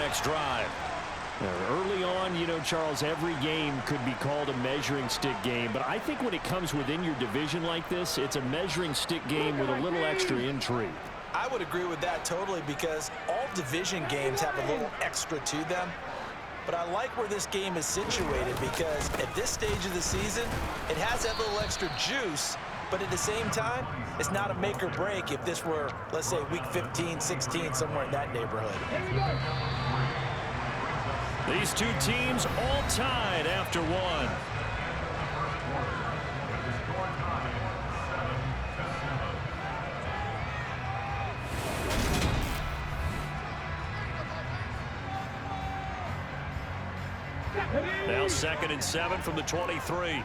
next drive. Early on, you know, Charles, every game could be called a measuring stick game. But I think when it comes within your division like this, it's a measuring stick game with a little extra intrigue. I would agree with that totally because all division games have a little extra to them. But I like where this game is situated because at this stage of the season, it has that little extra juice. But at the same time, it's not a make or break if this were, let's say, week 15, 16, somewhere in that neighborhood. These two teams all tied after one. Now 2nd and 7 from the 23.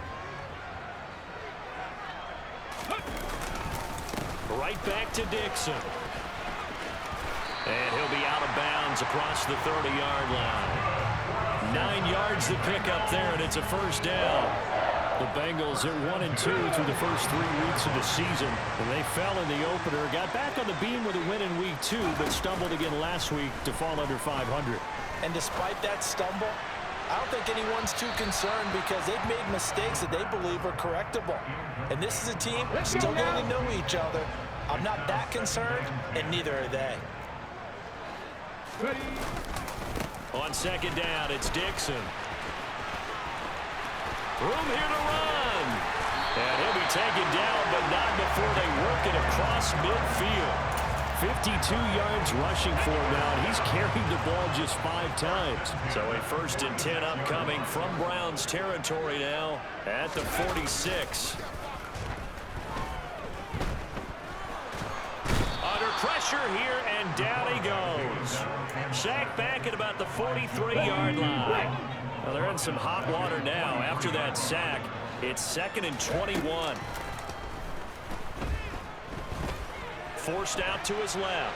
Right back to Dixon. And he'll be out of bounds across the 30-yard line. 9 yards to pick up there, and it's a first down. The Bengals are 1-2 through the first 3 weeks of the season. And they fell in the opener, got back on the beam with a win in week 2, but stumbled again last week to fall under 500. And despite that stumble, I don't think anyone's too concerned because they've made mistakes that they believe are correctable. And this is a team still getting to know each other. I'm not that concerned, and neither are they. On 2nd down, it's Dixon. Room here to run. And he'll be taken down, but not before they work it across midfield. 52 yards rushing for him now, and he's carried the ball just 5 times. So a 1st and 10 upcoming from Browns territory now at the 46. Under pressure here, and down he goes. Sacked back at about the 43-yard line. Well, they're in some hot water now after that sack. It's 2nd and 21. Forced out to his left.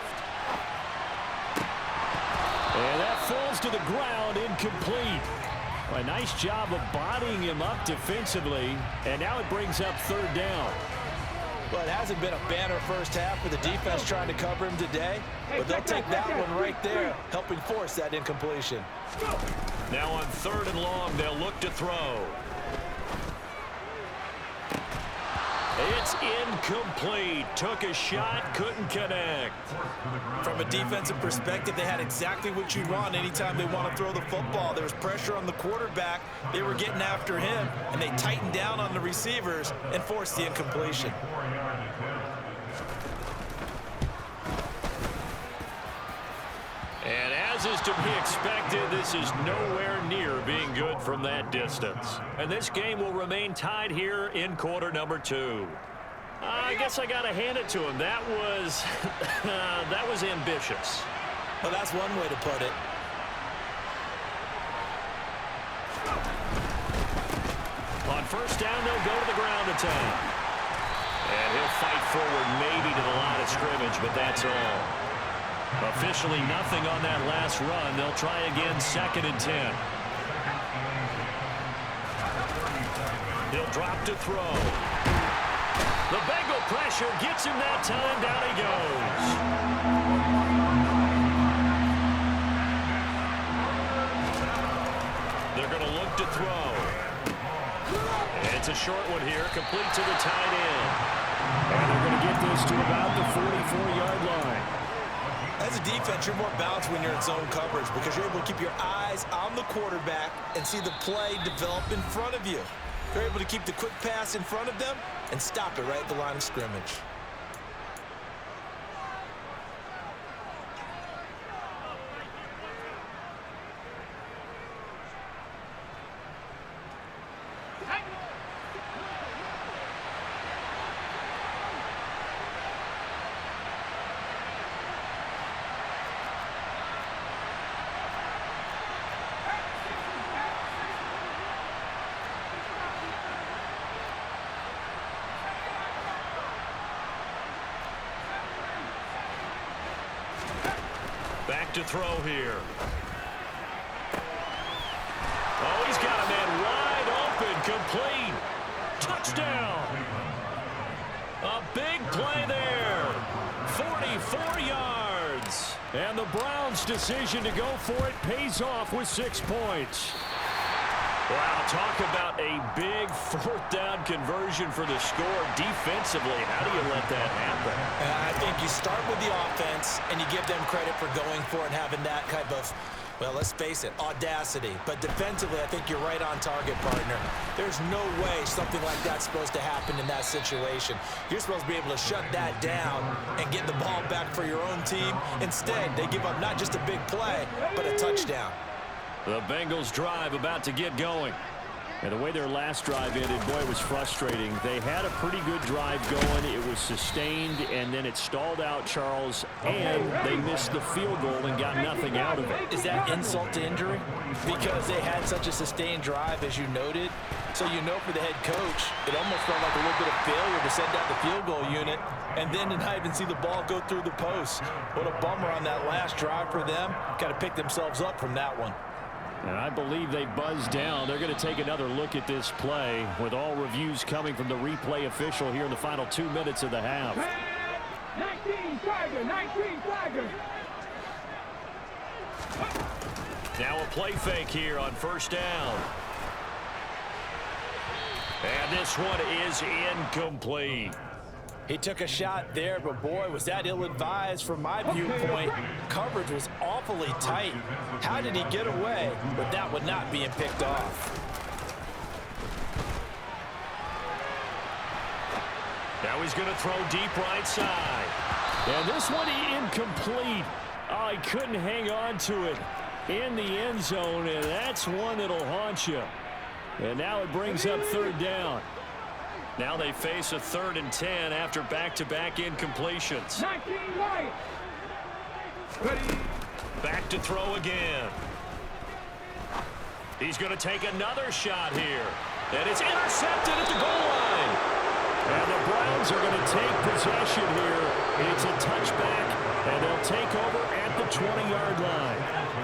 And that falls to the ground, incomplete. A nice job of bodying him up defensively, and now it brings up 3rd down. Well, it hasn't been a banner first half for the defense trying to cover him today, but they'll take that one right there, helping force that incompletion. Now on 3rd and long, they'll look to throw. It's incomplete. Took a shot, couldn't connect. From a defensive perspective, they had exactly what you want anytime they want to throw the football. There was pressure on the quarterback. They were getting after him, and they tightened down on the receivers and forced the incompletion. And as is to be expected, this is nowhere near being good from that distance. And this game will remain tied here in quarter number 2. I guess I got to hand it to him. That was that was ambitious. Well, that's one way to put it. On 1st down, they'll go to the ground attack. And he'll fight forward maybe to the line of scrimmage, but that's all. Officially nothing on that last run. They'll try again 2nd and 10. He'll drop to throw. The Bengal pressure gets him that time. Down he goes. They're going to look to throw. And it's a short one here, complete to the tight end. And they're going to get this to about the 44-yard line. As a defense, you're more balanced when you're in zone coverage because you're able to keep your eyes on the quarterback and see the play develop in front of you. You're able to keep the quick pass in front of them and stop it right at the line of scrimmage. Back to throw here. Oh, he's got a man wide open, complete. Touchdown. A big play there. 44 yards. And the Browns' decision to go for it pays off with 6 points. Wow, talk about a big fourth down conversion for the score defensively. How do you let that happen? I think you start with the offense, and you give them credit for going for it and having that type of, well, let's face it, audacity. But defensively, I think you're right on target, partner. There's no way something like that's supposed to happen in that situation. You're supposed to be able to shut that down and get the ball back for your own team. Instead, they give up not just a big play, but a touchdown. The Bengals drive about to get going. And the way their last drive ended, boy, it was frustrating. They had a pretty good drive going. It was sustained, and then it stalled out, Charles, and they missed the field goal and got nothing out of it. Is that insult to injury? Because they had such a sustained drive, as you noted. So you know for the head coach, it almost felt like a little bit of failure to send out the field goal unit and then to not even see the ball go through the post. What a bummer on that last drive for them. Got to pick themselves up from that one. And I believe they buzzed down. They're going to take another look at this play with all reviews coming from the replay official here in the final 2 minutes of the half. 19 Tiger, 19 Tiger. Now a play fake here on first down. And this one is incomplete. He took a shot there, but boy, was that ill-advised from my viewpoint. Coverage was awfully tight. How did he get away with that one not being picked off? Now he's going to throw deep right side. And this one incomplete. Oh, he couldn't hang on to it in the end zone, and that's one that'll haunt you. And now it brings up third down. Now they face a 3rd and 10 after back-to-back incompletions. 19 right. Ready. Back to throw again. He's going to take another shot here. And it's intercepted at the goal line. And the Browns are going to take possession here. It's a touchback, and they'll take over at the 20-yard line.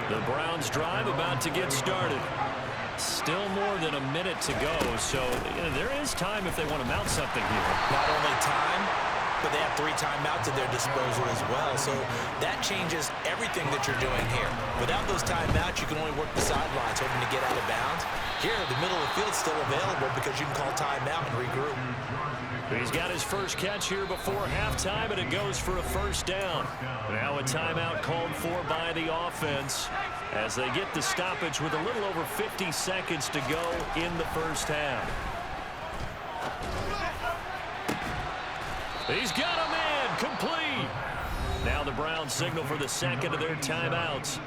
The Browns drive about to get started. Still more than a minute to go, so there is time if they want to mount something here. Not only time, but they have 3 timeouts at their disposal as well, so that changes everything that you're doing here. Without those timeouts, you can only work the sidelines, hoping to get out of bounds. Here, the middle of the field's still available because you can call timeout and regroup. He's got his first catch here before halftime, and it goes for a first down. Now a timeout called for by the offense as they get the stoppage with a little over 50 seconds to go in the first half. He's got a man complete. Now the Browns signal for the second of their timeouts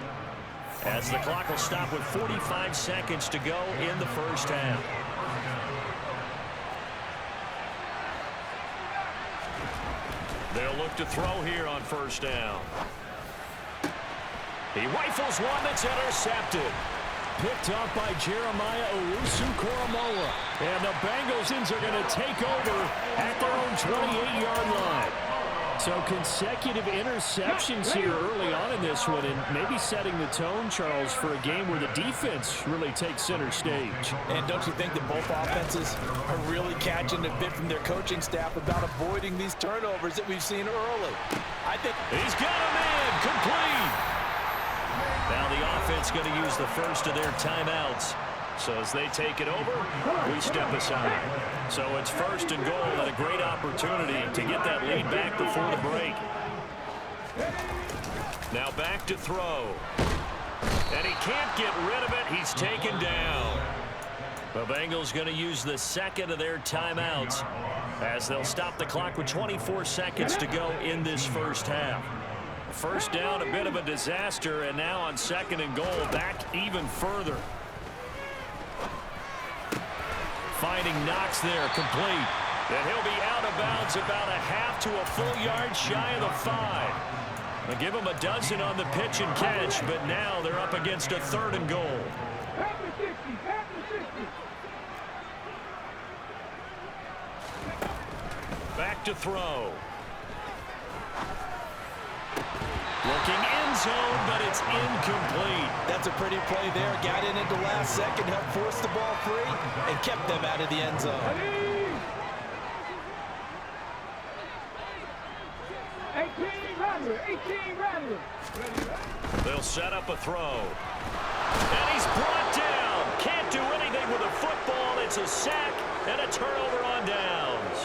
as the clock will stop with 45 seconds to go in the first half. They'll look to throw here on first down. He rifles one that's intercepted. Picked up by Jeremiah Owusu-Koramoah. And the Bengals are going to take over at their own 28-yard line. So consecutive interceptions here early on in this one, and maybe setting the tone, Charles, for a game where the defense really takes center stage. And don't you think that both offenses are really catching a bit from their coaching staff about avoiding these turnovers that we've seen early? I think he's got a man complete. Now the offense going to use the first of their timeouts. So as they take it over, we step aside. So it's first and goal and a great opportunity to get that lead back before the break. Now back to throw. And he can't get rid of it. He's taken down. The Bengals going to use the second of their timeouts as they'll stop the clock with 24 seconds to go in this first half. First down, a bit of a disaster, and now on second and goal, back even further. Finding Knox there, complete. And he'll be out of bounds about a half to a full yard shy of the 5. They'll give him a dozen on the pitch and catch, but now they're up against a third and goal. Back to throw. Looking end zone, but it's incomplete. That's a pretty play there. Got in at the last second, helped force the ball free, and kept them out of the end zone. 1800. 18 Rattler. They'll set up a throw. And he's brought down. Can't do anything with a football. It's a sack and a turnover on downs.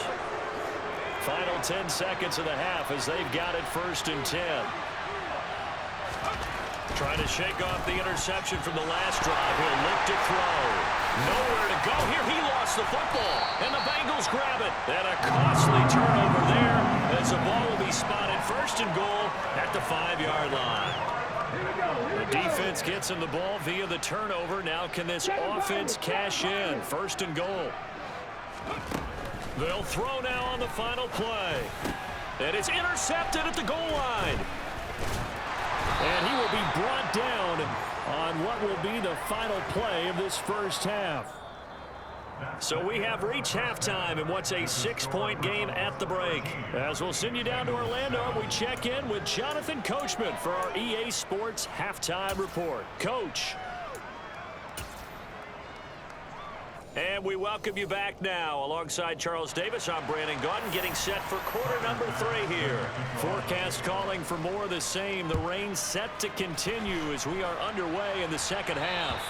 Final 10 seconds of the half as they've got it 1st and 10. Trying to shake off the interception from the last drive. He'll look to throw. Nowhere to go here. He lost the football. And the Bengals grab it. And a costly turnover there as the ball will be spotted 1st and goal at the 5-yard line. The defense gets him the ball via the turnover. Now can this offense cash in? 1st and goal. They'll throw now on the final play. And it's intercepted at the goal line. And he will be brought down on what will be the final play of this first half. So we have reached halftime in what's a 6-point game at the break. As we'll send you down to Orlando, we check in with Jonathan Coachman for our EA Sports Halftime Report. Coach. And we welcome you back now. Alongside Charles Davis, I'm Brandon Gaudin, getting set for quarter number 3 here. Forecast calling for more of the same. The rain set to continue as we are underway in the second half.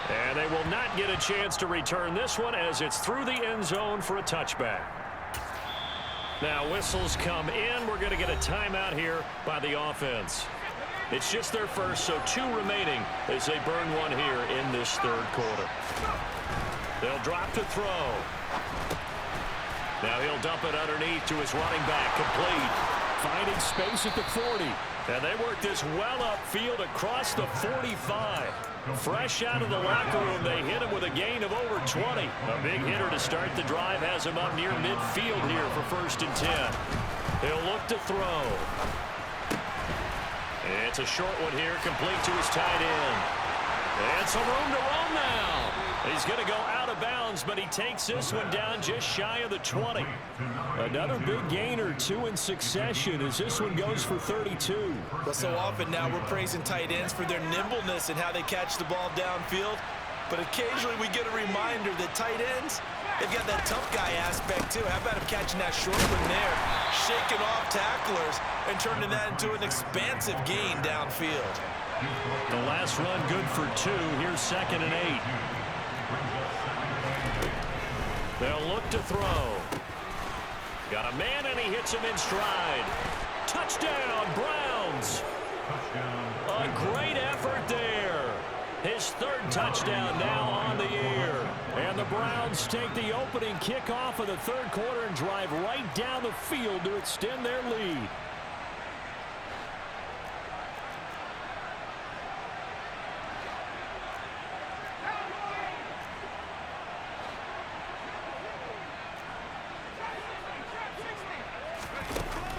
And they will not get a chance to return this one as it's through the end zone for a touchback. Now whistles come in. We're going to get a timeout here by the offense. It's just their first, so 2 remaining as they burn one here in this 3rd quarter. They'll drop to throw. Now he'll dump it underneath to his running back, complete. Finding space at the 40. And they work this well upfield across the 45. Fresh out of the locker room, they hit him with a gain of over 20. A big hitter to start the drive has him up near midfield here for 1st and 10. He'll look to throw. It's a short one here, complete to his tight end. And some room to roam now. He's going to go out of bounds, but he takes this one down just shy of the 20. Another big gain or 2 in succession as this one goes for 32. Well, so often now we're praising tight ends for their nimbleness and how they catch the ball downfield. But occasionally we get a reminder that tight ends, they've got that tough guy aspect too. How about him catching that short one there, shaking off tacklers, and turning that into an expansive gain downfield. The last run good for 2. Here's 2nd and 8. They'll look to throw. Got a man, and he hits him in stride. Touchdown, Browns. A great effort there. His 3rd touchdown now on the year. And the Browns take the opening kickoff of the 3rd quarter and drive right down the field to extend their lead.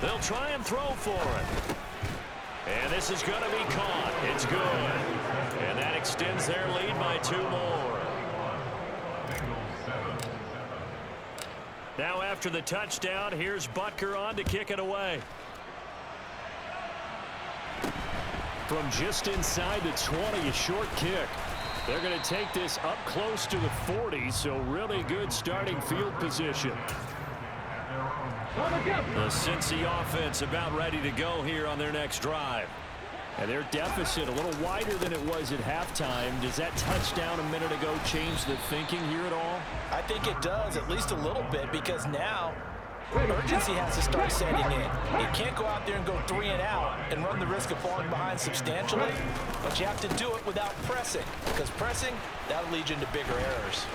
They'll try and throw for it. And this is going to be caught. It's good. And that extends their lead by 2 more. Now after the touchdown, here's Butker on to kick it away. From just inside the 20, a short kick. They're going to take this up close to the 40, so really good starting field position. The Cincy offense about ready to go here on their next drive. And their deficit a little wider than it was at halftime. Does that touchdown a minute ago change the thinking here at all? I think it does, at least a little bit, because now urgency has to start setting in. You can't go out there and go 3 and out and run the risk of falling behind substantially, but you have to do it without pressing, because pressing, that'll lead you into bigger errors.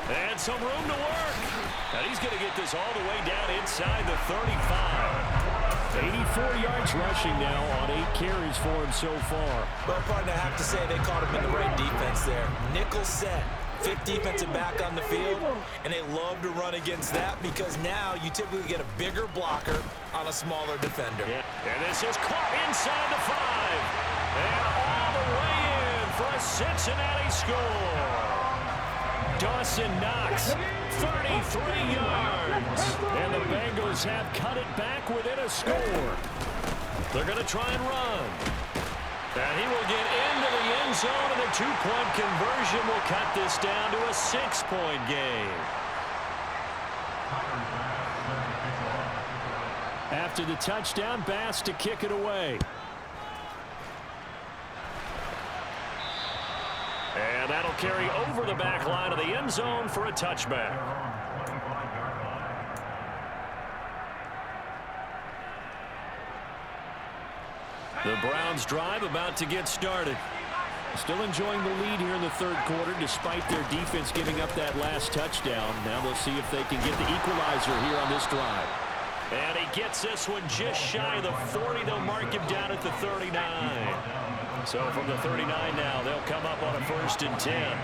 And some room to work. And he's going to get this all the way down inside the 35. 84 yards rushing now on 8 carries for him so far. Well, partner, I have to say they caught him in the right defense there. Nickel set. 5th defensive back on the field, and they love to run against that because now you typically get a bigger blocker on a smaller defender. Yeah. And this is caught inside the 5. And all the way in for a Cincinnati score. Dawson Knox, 33 yards. And the Bengals have cut it back within a score. They're going to try and run. And he will get into the end zone, and a 2-point conversion will cut this down to a 6-point game. to the touchdown. Bass to kick it away. And that'll carry over the back line of the end zone for a touchback. The Browns drive about to get started. Still enjoying the lead here in the third quarter despite their defense giving up that last touchdown. Now they'll see if they can get the equalizer here on this drive. And he gets this one just shy of the 40. They'll mark him down at the 39. So from the 39 now, they'll come up on a 1st and 10.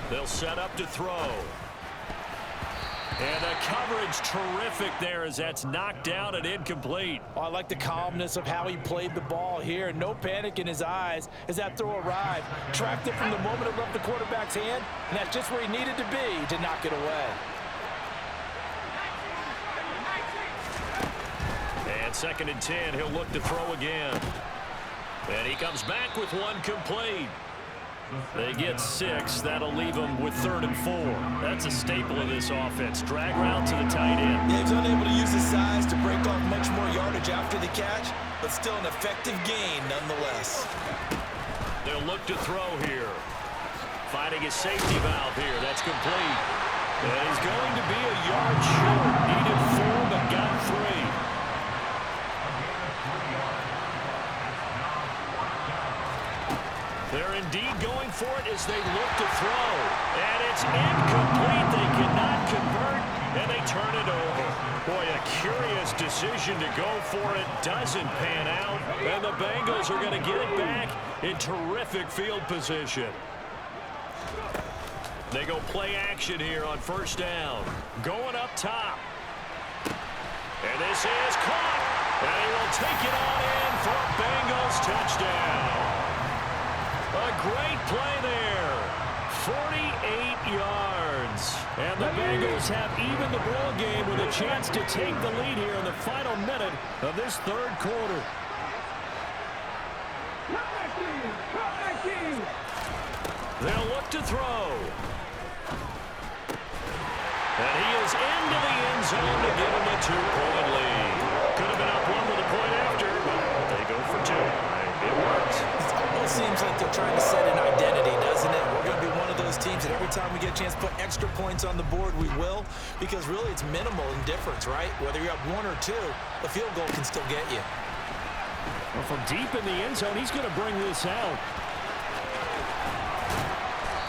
They'll set up to throw. And the coverage terrific there as that's knocked down and incomplete. Oh, I like the calmness of how he played the ball here. No panic in his eyes as that throw arrived. Tracked it from the moment it left the quarterback's hand, and that's just where he needed to be to knock it away. And 2nd and 10, he'll look to throw again. And he comes back with one complete. They get 6. That'll leave them with 3rd and 4. That's a staple of this offense. Drag route to the tight end. Yeah, he's unable to use his size to break off much more yardage after the catch, but still an effective gain nonetheless. They'll look to throw here. Finding his safety valve here. That's complete. And he's going to be a yard short. Needed 4, but got 3. They're indeed going for it as they look to throw. And it's incomplete. They cannot convert, and they turn it over. Boy, a curious decision to go for it. Doesn't pan out, and the Bengals are going to get it back in terrific field position. They go play action here on 1st down. Going up top. And this is caught. And he will take it on in for a Bengals touchdown. A great play there. 48 yards. And the Bengals have even the ball game with a chance to take the lead here in the final minute of this third quarter. They'll look to throw. And he is into the end zone to give him a 2-point lead. Could have been up 1 with a point after, but they go for 2. It worked. It almost seems like they're trying to set an identity, doesn't it? We're going to be one of those teams that every time we get a chance to put extra points on the board, we will. Because really it's minimal in difference, right? Whether you're up 1 or 2, a field goal can still get you. Well, from deep in the end zone, he's going to bring this out.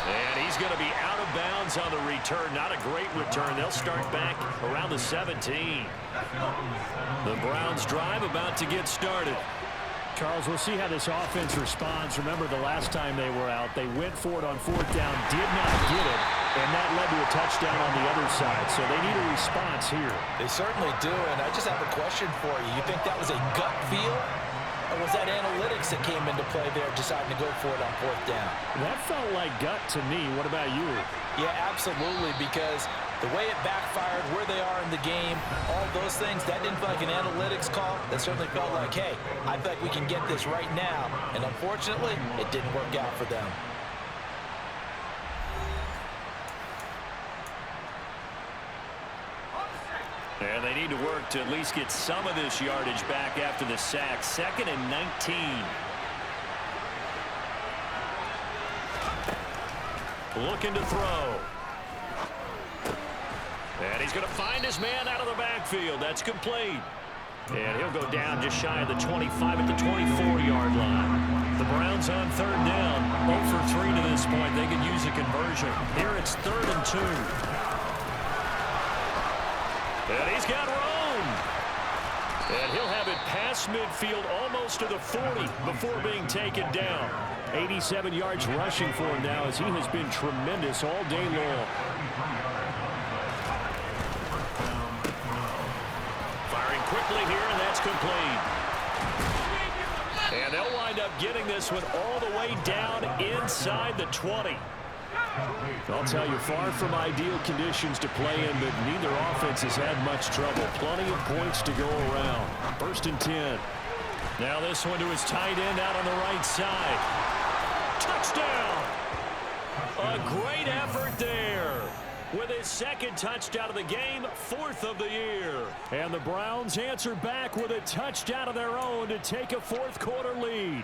And he's going to be out of bounds on the return. Not a great return. They'll start back around the 17. The Browns drive about to get started. Charles, we'll see how this offense responds. Remember the last time they were out, they went for it on 4th down, did not get it, and that led to a touchdown on the other side. So they need a response here. They certainly do, and I just have a question for you. You think that was a gut feel, or was that analytics that came into play there deciding to go for it on 4th down? That felt like gut to me. What about you? Yeah, absolutely, because the way it backfired, where they are in the game, all those things, that didn't feel like an analytics call. That certainly felt like, hey, I feel like we can get this right now. And unfortunately, it didn't work out for them. And they need to work to at least get some of this yardage back after the sack. 2nd and 19. Looking to throw. And he's going to find his man out of the backfield. That's complete. And he'll go down just shy of the 25 at the 24-yard line. The Browns on 3rd down. 0 for 3 to this point. They could use a conversion. Here it's 3rd and 2. And he's got room. And he'll have it past midfield almost to the 40 before being taken down. 87 yards rushing for him now as he has been tremendous all day long. Firing quickly here, and that's complete. And they'll wind up getting this one all the way down inside the 20. I'll tell you, far from ideal conditions to play in, but neither offense has had much trouble. Plenty of points to go around. 1st and 10. Now this one to his tight end out on the right side. Touchdown! A great effort there. with his second touchdown of the game, fourth of the year. And the Browns answer back with a touchdown of their own to take a fourth-quarter lead.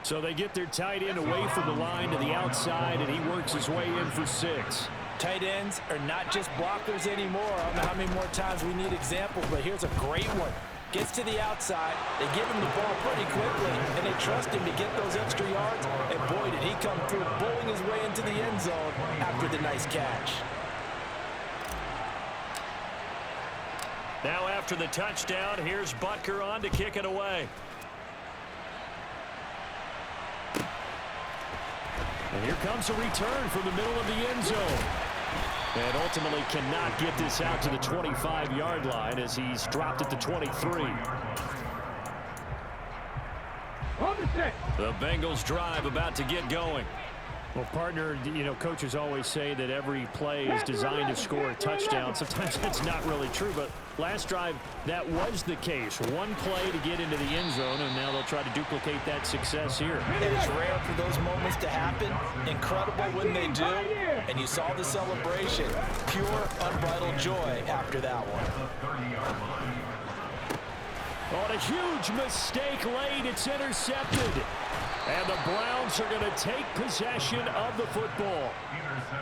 So they get their tight end away from the line to the outside, and he works his way in for 6. Tight ends are not just blockers anymore. I don't know how many more times we need examples, but here's a great one. Gets to the outside, they give him the ball pretty quickly, and they trust him to get those extra yards, and boy, did he come through, bowling his way into the end zone after the nice catch. Now after the touchdown, here's Butker on to kick it away. And here comes a return from the middle of the end zone. And ultimately cannot get this out to the 25-yard line as he's dropped at the 23. The Bengals drive about to get going. Well, partner, you know, coaches always say that every play is designed to score a touchdown. Sometimes that's not really true, but last drive, that was the case. One play to get into the end zone, and now they'll try to duplicate that success here. And it's rare for those moments to happen. Incredible when they do. And you saw the celebration. Pure, unbridled joy after that one. On a huge mistake late, it's intercepted. And the Browns are going to take possession of the football.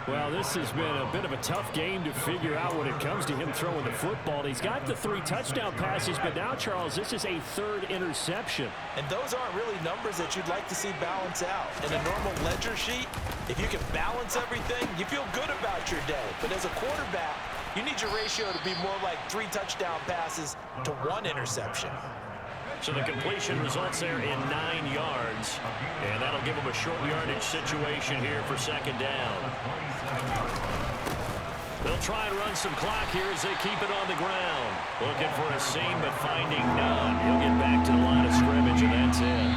Well, this has been a bit of a tough game to figure out when it comes to him throwing the football. He's got the 3 touchdown passes, but now, Charles, this is a 3rd interception. And those aren't really numbers that you'd like to see balance out. In a normal ledger sheet, if you can balance everything, you feel good about your day. But as a quarterback, you need your ratio to be more like 3 touchdown passes to 1 interception. So the completion results there in 9 yards. And that'll give them a short yardage situation here for second down. They'll try and run some clock here as they keep it on the ground. Looking for a seam, but finding none. He'll get back to the line of scrimmage, and that's it.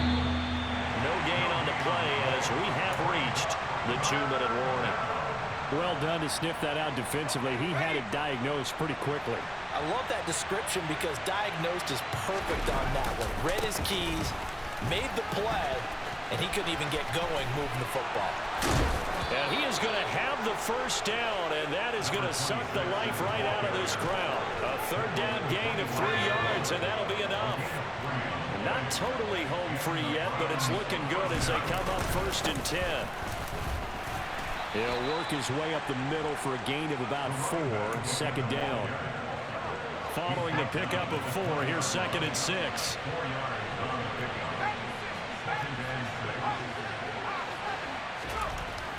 No gain on the play as we have reached the 2-minute warning. Well done to sniff that out defensively. He had it diagnosed pretty quickly. I love that description because diagnosed is perfect on that one. Read his keys, made the play, and he couldn't even get going moving the football. And he is going to have the first down, and that is going to suck the life right out of this crowd. A 3rd down gain of 3 yards, and that'll be enough. Not totally home free yet, but it's looking good as they come up 1st and 10. He'll work his way up the middle for a gain of about 4, second down. Following the pickup of 4, here's 2nd and 6.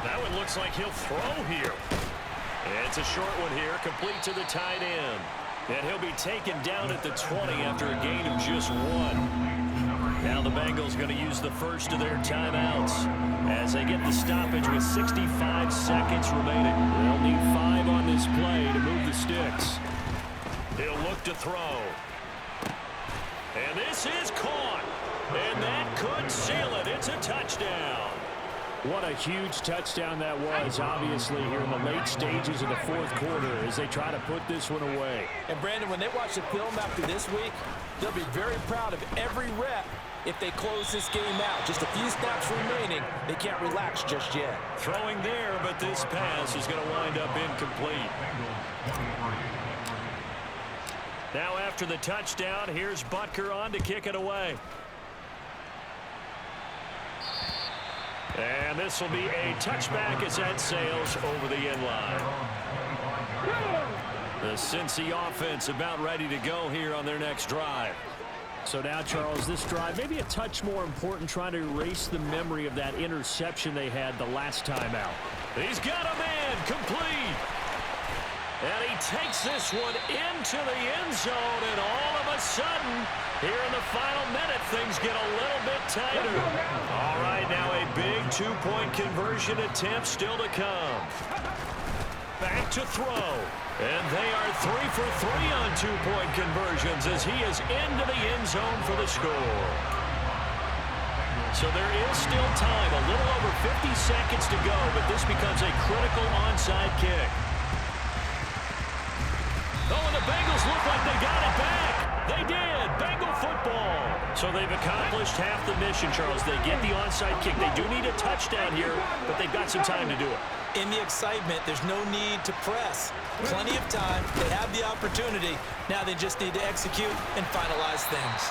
That one looks like he'll throw here. And it's a short one here, complete to the tight end. And he'll be taken down at the 20 after a gain of just 1. Now the Bengals going to use the first of their timeouts as they get the stoppage with 65 seconds remaining. They'll need 5 on this play to move the sticks. He'll look to throw. And this is caught. And that could seal it. It's a touchdown. What a huge touchdown that was, obviously, here in the late stages of the 4th quarter as they try to put this one away. And, Brandon, when they watch the film after this week, they'll be very proud of every rep if they close this game out. Just a few snaps remaining. They can't relax just yet. Throwing there, but this pass is going to wind up incomplete. Now after the touchdown, here's Butker on to kick it away. And this will be a touchback as that sails over the end line. The Cincy offense about ready to go here on their next drive. So now, Charles, this drive maybe a touch more important, trying to erase the memory of that interception they had the last time out. He's got a man complete. And he takes this one into the end zone, and all of a sudden, here in the final minute, things get a little bit tighter. All right, now a big 2-point conversion attempt still to come. Back to throw. And they are 3 for 3 on 2-point conversions as he is into the end zone for the score. So there is still time, a little over 50 seconds to go, but this becomes a critical onside kick. Oh, and the Bengals look like they got it back. They did. Bengal football. So they've accomplished half the mission, Charles. They get the onside kick. They do need a touchdown here, but they've got some time to do it. In the excitement, there's no need to press. Plenty of time. They have the opportunity. Now they just need to execute and finalize things.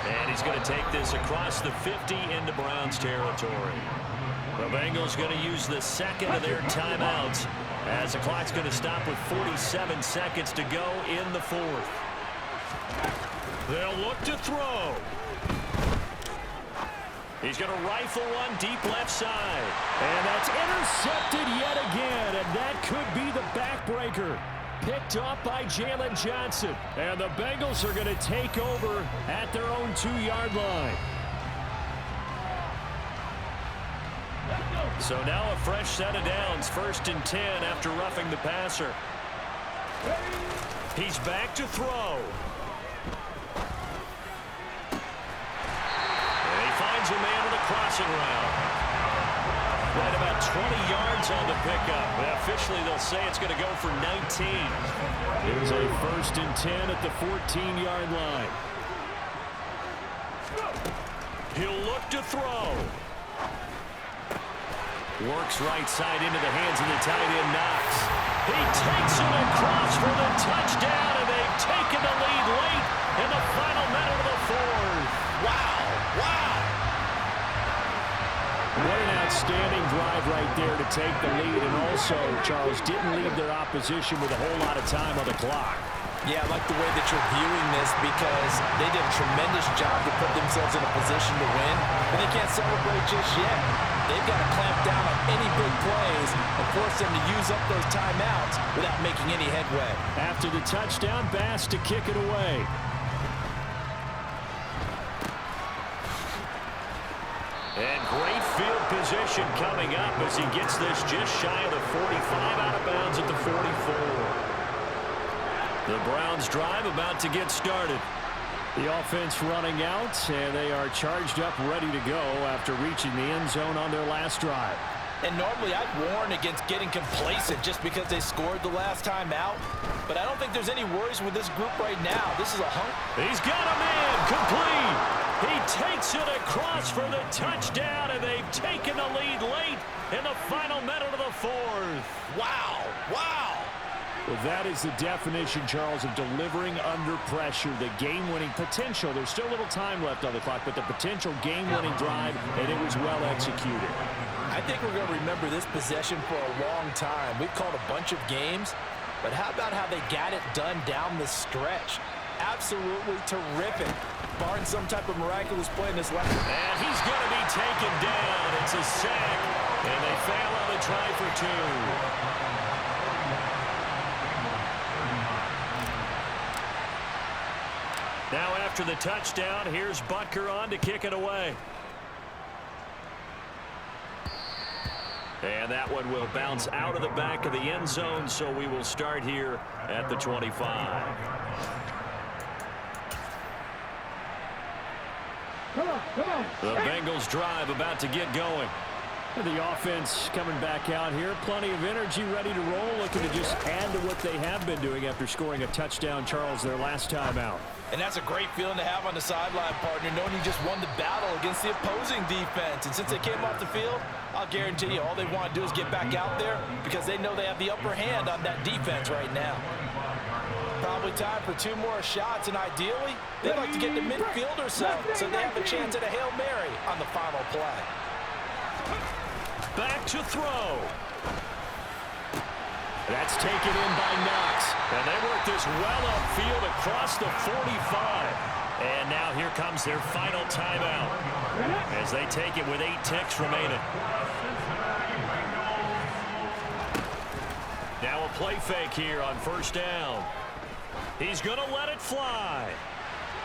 And he's going to take this across the 50 into Browns territory. The Bengals going to use the second of their timeouts as the clock's going to stop with 47 seconds to go in the fourth. They'll look to throw. He's going to rifle one deep left side. And that's intercepted yet again, and that could be the backbreaker. Picked up by Jalen Johnson. And the Bengals are going to take over at their own 2-yard line. So now a fresh set of downs, 1st and 10 after roughing the passer. He's back to throw. And he finds a man in the crossing route. Right about 20 yards on the pickup. And officially they'll say it's going to go for 19. Here's a 1st and 10 at the 14-yard line. He'll look to throw. Works right side into the hands of the tight end, Knox. He takes it across for the touchdown, and they've taken the lead late in the final minute of the fourth. Wow, wow. What an outstanding drive right there to take the lead, and also, Charles, didn't leave their opposition with a whole lot of time on the clock. Yeah, I like the way that you're viewing this because they did a tremendous job to put themselves in a position to win, but they can't celebrate just yet. They've got to clamp down on any big plays and force them to use up those timeouts without making any headway. After the touchdown, Bass to kick it away. And great field position coming up as he gets this just shy of the 45, out of bounds at the 44. The Browns drive about to get started. The offense running out, and they are charged up, ready to go after reaching the end zone on their last drive. And normally I'd warn against getting complacent just because they scored the last time out. But I don't think there's any worries with this group right now. This is a hunt. He's got a man complete. He takes it across for the touchdown, and they've taken the lead late in the final minute of the fourth. Wow, wow. Well, that is the definition, Charles, of delivering under pressure. The game-winning potential. There's still a little time left on the clock, but the potential game-winning drive, and it was well executed. I think we're going to remember this possession for a long time. We've called a bunch of games, but how about how they got it done down the stretch? Absolutely terrific. Barring some type of miraculous play in this last. And he's going to be taken down. It's a sack, and they fail on the try for 2. Now after the touchdown, here's Butker on to kick it away. And that one will bounce out of the back of the end zone, so we will start here at the 25. The Bengals drive about to get going. The offense coming back out here. Plenty of energy, ready to roll, looking to just add to what they have been doing after scoring a touchdown, Charles, their last time out. And that's a great feeling to have on the sideline, partner, knowing you just won the battle against the opposing defense. And since they came off the field, I'll guarantee you all they want to do is get back out there because they know they have the upper hand on that defense right now. Probably time for 2 more shots, and ideally, they'd like to get to midfield or so they have a chance at a Hail Mary on the final play. Back to throw. That's taken in by Knox. And they work this well upfield across the 45. And now here comes their final timeout as they take it with 8 ticks remaining. Now a play fake here on 1st down. He's going to let it fly.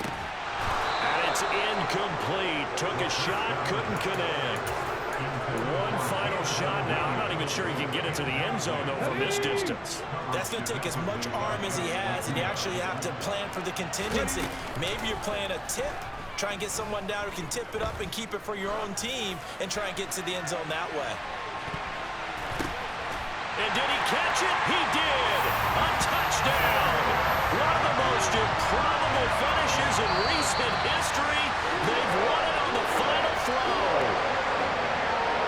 And it's incomplete. Took a shot, couldn't connect. One final shot now. I'm not even sure he can get into the end zone, though, from this distance. That's going to take as much arm as he has, and you actually have to plan for the contingency. Maybe you're playing a tip. Try and get someone down who can tip it up and keep it for your own team and try and get to the end zone that way. And did he catch it? He did. A touchdown. One of the most improbable finishes in recent history. They've won it on the final throw.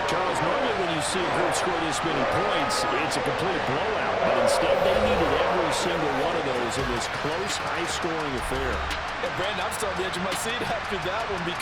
Charles, normally when you see a group score this many points, it's a complete blowout. But instead, they needed every single one of those in this close, high-scoring affair. And Brandon, I'm still on the edge of my seat after that one because